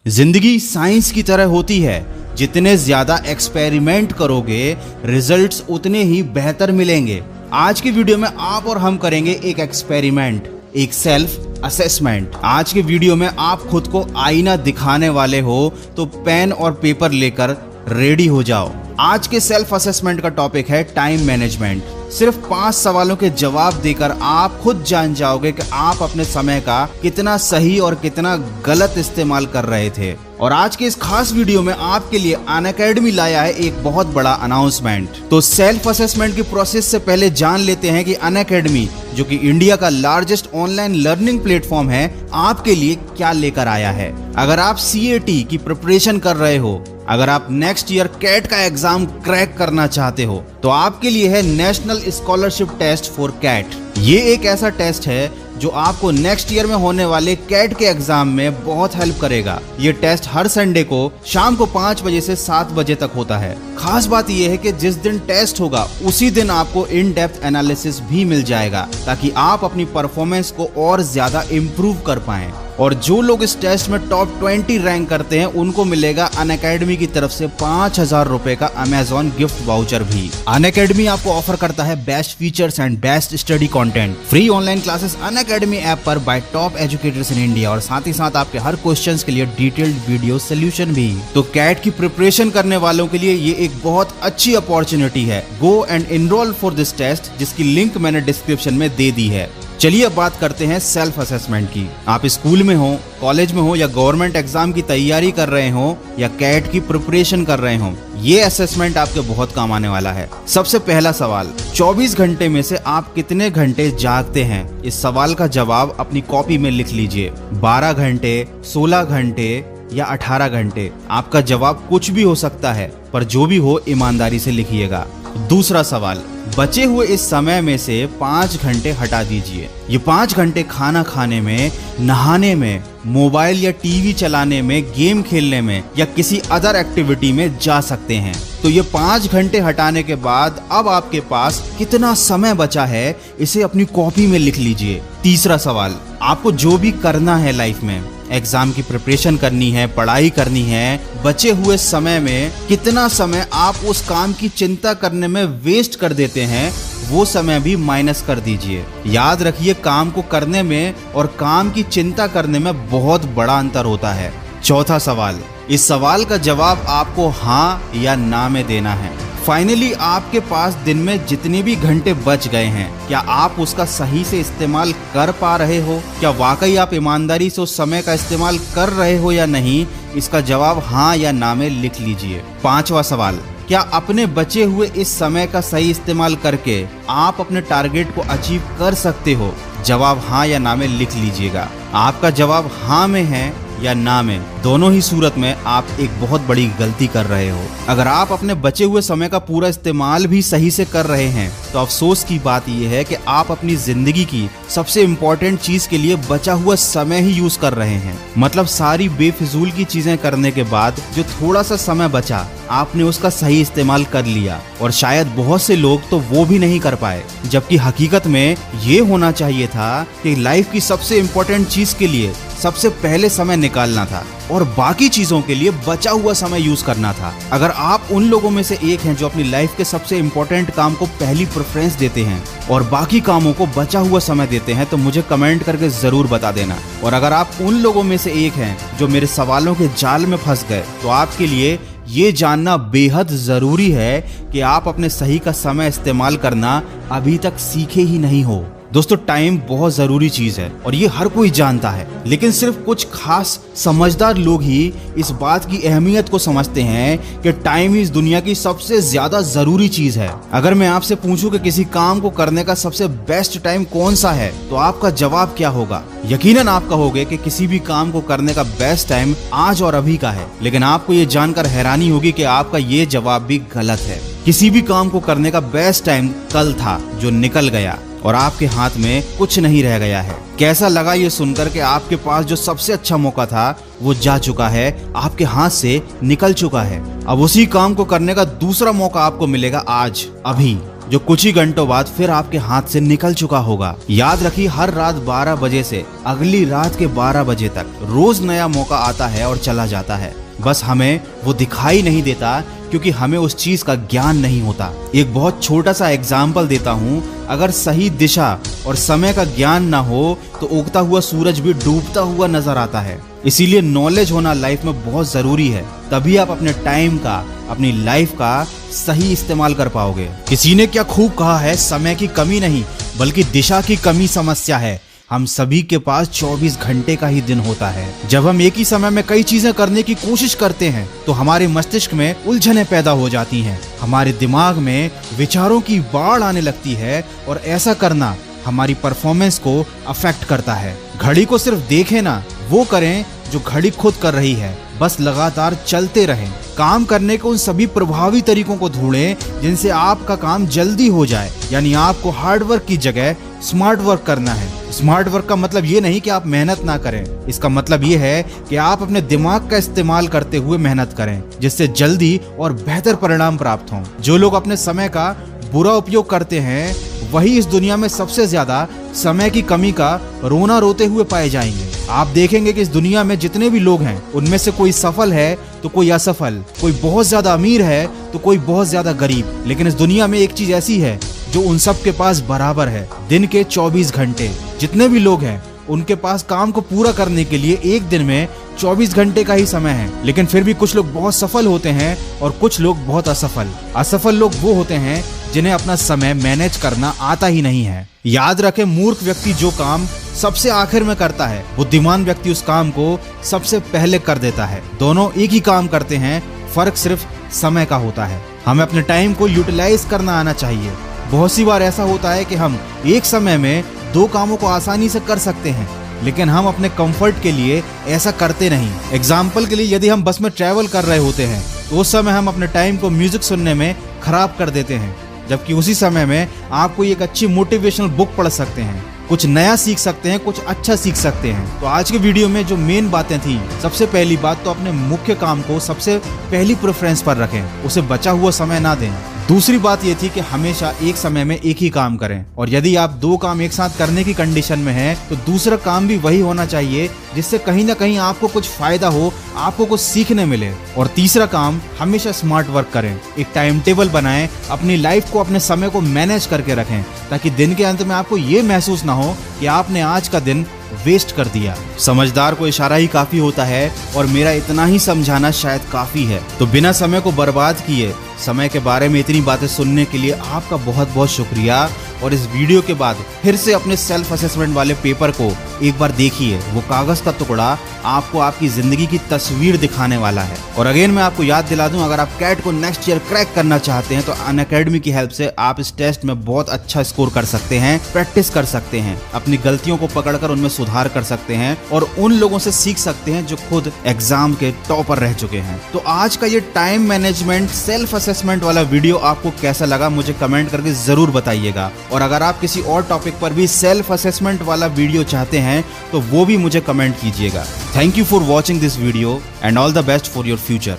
जिंदगी साइंस की तरह होती है, जितने ज्यादा एक्सपेरिमेंट करोगे रिजल्ट्स उतने ही बेहतर मिलेंगे। आज की वीडियो में आप और हम करेंगे एक एक्सपेरिमेंट, एक सेल्फ असेसमेंट। आज के वीडियो में आप खुद को आईना दिखाने वाले हो तो पेन और पेपर लेकर रेडी हो जाओ। आज के सेल्फ असेसमेंट का टॉपिक है टाइम मैनेजमेंट। सिर्फ 5 सवालों के जवाब देकर आप खुद जान जाओगे कि आप अपने समय का कितना सही और कितना गलत इस्तेमाल कर रहे थे। और आज के इस खास वीडियो में आपके लिए अनअकैडमी लाया है एक बहुत बड़ा अनाउंसमेंट। तो सेल्फ असेसमेंट की प्रोसेस से पहले जान लेते हैं कि अनअकैडमी, जो कि इंडिया का लार्जेस्ट ऑनलाइन लर्निंग प्लेटफॉर्म है, आपके लिए क्या लेकर आया है। अगर आप CAT की प्रिपरेशन कर रहे हो, अगर आप नेक्स्ट ईयर कैट का एग्जाम क्रैक करना चाहते हो, तो आपके लिए है national scholarship test for CAT. ये एक ऐसा टेस्ट है जो आपको नेक्स्ट ईयर में होने वाले कैट के एग्जाम में बहुत हेल्प करेगा। ये टेस्ट हर संडे को शाम को 5 बजे से 7 बजे तक होता है। खास बात यह है कि जिस दिन टेस्ट होगा उसी दिन आपको इन डेप्थ एनालिसिस भी मिल जाएगा, ताकि आप अपनी परफॉर्मेंस को और ज्यादा इम्प्रूव कर पाएं। और जो लोग इस टेस्ट में टॉप 20 रैंक करते हैं उनको मिलेगा अनअकैडमी की तरफ से 5000 रुपए का अमेजॉन गिफ्ट वाउचर भी। अनअकैडमी आपको ऑफर करता है best features and best study content, free online classes Unacademy app पर by top educators in India, और साथ ही साथ आपके हर क्वेश्चंस के लिए डिटेल्ड वीडियो सोल्यूशन भी। तो कैट की प्रिपरेशन करने वालों के लिए ये एक बहुत अच्छी अपॉर्चुनिटी है। Go and enrol for this test, जिसकी लिंक मैंने डिस्क्रिप्शन में दे दी है। चलिए अब बात करते हैं सेल्फ असेसमेंट की। आप स्कूल में हो, कॉलेज में हो, या गवर्नमेंट एग्जाम की तैयारी कर रहे हो, या कैट की प्रिपरेशन कर रहे हो, ये असेसमेंट आपके बहुत काम आने वाला है। सबसे पहला सवाल, 24 घंटे में से आप कितने घंटे जागते हैं? इस सवाल का जवाब अपनी कॉपी में लिख लीजिए। 12 घंटे, 16 घंटे या 18 घंटे। आपका जवाब कुछ भी हो सकता है, पर जो भी हो ईमानदारी से लिखिएगा। दूसरा सवाल, बचे हुए इस समय में से 5 घंटे हटा दीजिए। ये 5 घंटे खाना खाने में, नहाने में, मोबाइल या टीवी चलाने में, गेम खेलने में या किसी अदर एक्टिविटी में जा सकते हैं। तो ये 5 घंटे हटाने के बाद अब आपके पास कितना समय बचा है, इसे अपनी कॉपी में लिख लीजिए। तीसरा सवाल, आपको जो भी करना है लाइफ में, एग्जाम की प्रिपरेशन करनी है, पढ़ाई करनी है, बचे हुए समय में कितना समय आप उस काम की चिंता करने में वेस्ट कर देते हैं, वो समय भी माइनस कर दीजिए। याद रखिए, काम को करने में और काम की चिंता करने में बहुत बड़ा अंतर होता है। चौथा सवाल, इस सवाल का जवाब आपको हाँ या ना में देना है। फाइनली आपके पास दिन में जितने भी घंटे बच गए हैं, क्या आप उसका सही से इस्तेमाल कर पा रहे हो? क्या वाकई आप ईमानदारी से उस समय का इस्तेमाल कर रहे हो या नहीं? इसका जवाब हाँ या ना में लिख लीजिए। पांचवा सवाल, क्या अपने बचे हुए इस समय का सही इस्तेमाल करके आप अपने टारगेट को अचीव कर सकते हो? जवाब हाँ या ना में लिख लीजिएगा। आपका जवाब हाँ में है या ना में, दोनों ही सूरत में आप एक बहुत बड़ी गलती कर रहे हो। अगर आप अपने बचे हुए समय का पूरा इस्तेमाल भी सही से कर रहे हैं, तो अफसोस की बात यह है कि आप अपनी जिंदगी की सबसे इम्पोर्टेंट चीज के लिए बचा हुआ समय ही यूज कर रहे हैं। मतलब सारी बेफिजूल की चीजें करने के बाद जो थोड़ा सा समय बचा, आपने उसका सही इस्तेमाल कर लिया। और शायद बहुत से लोग तो वो भी नहीं कर पाए, जबकि हकीकत में ये होना चाहिए था कि लाइफ की सबसे इम्पोर्टेंट चीज के लिए सबसे पहले समय निकालना था और बाकी चीजों के लिए बचा हुआ समय यूज करना था। अगर आप उन लोगों में से एक हैं जो अपनी लाइफ के सबसे इम्पोर्टेंट काम को पहली प्रेफरेंस देते हैं और बाकी कामों को बचा हुआ समय देते हैं, तो मुझे कमेंट करके जरूर बता देना। और अगर आप उन लोगों में से एक हैं जो मेरे सवालों के जाल में फंस गए, तो आपके लिए ये जानना बेहद जरूरी है कि आप अपने सही का समय इस्तेमाल करना अभी तक सीखे ही नहीं हो। दोस्तों, टाइम बहुत जरूरी चीज है और ये हर कोई जानता है, लेकिन सिर्फ कुछ खास समझदार लोग ही इस बात की अहमियत को समझते हैं कि टाइम ही इस दुनिया की सबसे ज्यादा जरूरी चीज है। अगर मैं आपसे पूछूं कि किसी काम को करने का सबसे बेस्ट टाइम कौन सा है, तो आपका जवाब क्या होगा? यकीनन आप कहोगे कि किसी भी काम को करने का बेस्ट टाइम आज और अभी का है। लेकिन आपको ये जानकर हैरानी होगी कि आपका ये जवाब भी गलत है। किसी भी काम को करने का बेस्ट टाइम कल था, जो निकल गया और आपके हाथ में कुछ नहीं रह गया है। कैसा लगा ये सुनकर कि आपके पास जो सबसे अच्छा मौका था वो जा चुका है, आपके हाथ से निकल चुका है। अब उसी काम को करने का दूसरा मौका आपको मिलेगा आज, अभी। जो कुछ ही घंटों बाद फिर आपके हाथ से निकल चुका होगा। याद रखिए, हर रात 12 बजे से अगली रात के 12 बजे तक रोज नया मौका आता है और चला जाता है। बस हमें वो दिखाई नहीं देता क्योंकि हमें उस चीज का ज्ञान नहीं होता। एक बहुत छोटा सा एग्जाम्पल देता हूँ, अगर सही दिशा और समय का ज्ञान ना हो तो उगता हुआ सूरज भी डूबता हुआ नजर आता है। इसीलिए नॉलेज होना लाइफ में बहुत जरूरी है, तभी आप अपने टाइम का, अपनी लाइफ का सही इस्तेमाल कर पाओगे। किसी ने क्या खूब कहा है, समय की कमी नहीं बल्कि दिशा की कमी समस्या है। हम सभी के पास 24 घंटे का ही दिन होता है। जब हम एक ही समय में कई चीजें करने की कोशिश करते हैं तो हमारे मस्तिष्क में उलझनें पैदा हो जाती हैं, हमारे दिमाग में विचारों की बाढ़ आने लगती है और ऐसा करना हमारी परफॉर्मेंस को अफेक्ट करता है। घड़ी को सिर्फ देखें ना, वो करें जो घड़ी खुद कर रही है। बस लगातार चलते रहें। काम करने के उन सभी प्रभावी तरीकों को ढूंढें जिनसे आपका काम जल्दी हो जाए। यानी आपको हार्ड वर्क की जगह स्मार्ट वर्क करना है। स्मार्ट वर्क का मतलब ये नहीं कि आप मेहनत ना करें, इसका मतलब ये है कि आप अपने दिमाग का इस्तेमाल करते हुए मेहनत करें, जिससे जल्दी और बेहतर परिणाम प्राप्त हों। जो लोग अपने समय का बुरा उपयोग करते हैं वही इस दुनिया में सबसे ज्यादा समय की कमी का रोना रोते हुए पाए जाएंगे। आप देखेंगे कि इस दुनिया में जितने भी लोग हैं उनमें से कोई सफल है तो कोई असफल, कोई बहुत ज्यादा अमीर है तो कोई बहुत ज्यादा गरीब। लेकिन इस दुनिया में एक चीज ऐसी है जो उन सब के पास बराबर है, दिन के 24 घंटे। जितने भी लोग हैं उनके पास काम को पूरा करने के लिए एक दिन में 24 घंटे का ही समय है। लेकिन फिर भी कुछ लोग बहुत सफल होते हैं और कुछ लोग बहुत असफल। असफल लोग वो होते हैं जिन्हें अपना समय मैनेज करना आता ही नहीं है। याद रखें, मूर्ख व्यक्ति जो काम सबसे आखिर में करता है, बुद्धिमान व्यक्ति उस काम को सबसे पहले कर देता है। दोनों एक ही काम करते हैं, फर्क सिर्फ समय का होता है। हमें अपने टाइम को यूटिलाइज करना आना चाहिए। बहुत सी बार ऐसा होता है कि हम एक समय में 2 कामों को आसानी से कर सकते हैं, लेकिन हम अपने कंफर्ट के लिए ऐसा करते नहीं। एग्जाम्पल के लिए, यदि हम बस में ट्रैवल कर रहे होते हैं तो उस समय हम अपने टाइम को म्यूजिक सुनने में खराब कर देते हैं, जबकि उसी समय में आप कोई एक अच्छी मोटिवेशनल बुक पढ़ सकते हैं, कुछ नया सीख सकते हैं, कुछ अच्छा सीख सकते हैं। तो आज के वीडियो में जो मेन बातें थी, सबसे पहली बात तो अपने मुख्य काम को सबसे पहली प्रेफरेंस पर रखें, उसे बचा हुआ समय ना दें। दूसरी बात ये थी कि हमेशा एक समय में एक ही काम करें, और यदि आप 2 काम एक साथ करने की कंडीशन में हैं तो दूसरा काम भी वही होना चाहिए जिससे कहीं ना कहीं आपको कुछ फायदा हो, आपको कुछ सीखने मिले। और तीसरा काम, हमेशा स्मार्ट वर्क करें, एक टाइम टेबल बनाएं, अपनी लाइफ को, अपने समय को मैनेज करके रखें, ताकि दिन के अंत में आपको ये महसूस ना हो कि आपने आज का दिन वेस्ट कर दिया। समझदार को इशारा ही काफी होता है और मेरा इतना ही समझाना शायद काफी है। तो बिना समय को बर्बाद किए समय के बारे में इतनी बातें सुनने के लिए आपका बहुत बहुत शुक्रिया। और इस वीडियो के बाद फिर से अपने सेल्फ असेसमेंट वाले पेपर को एक बार देखिए। वो कागज का टुकड़ा आपको आपकी जिंदगी की तस्वीर दिखाने वाला है। और अगेन मैं आपको याद दिला दूं, अगर आप कैट को नेक्स्ट ईयर क्रैक करना चाहते हैं तो अनअकैडमी की हेल्प से आप इस टेस्ट में बहुत अच्छा स्कोर कर सकते हैं, प्रैक्टिस कर सकते हैं, अपनी गलतियों को पकड़कर उनमें सुधार कर सकते हैं और उन लोगों से सीख सकते हैं जो खुद एग्जाम के टॉपर रह चुके हैं। तो आज का ये टाइम मैनेजमेंट सेल्फ असेसमेंट वाला वीडियो आपको कैसा लगा मुझे कमेंट करके जरूर बताइएगा। और अगर आप किसी और टॉपिक पर भी सेल्फ असेसमेंट वाला वीडियो चाहते हैं तो वो भी मुझे कमेंट कीजिएगा। Thank you for watching this video and all the best for your future.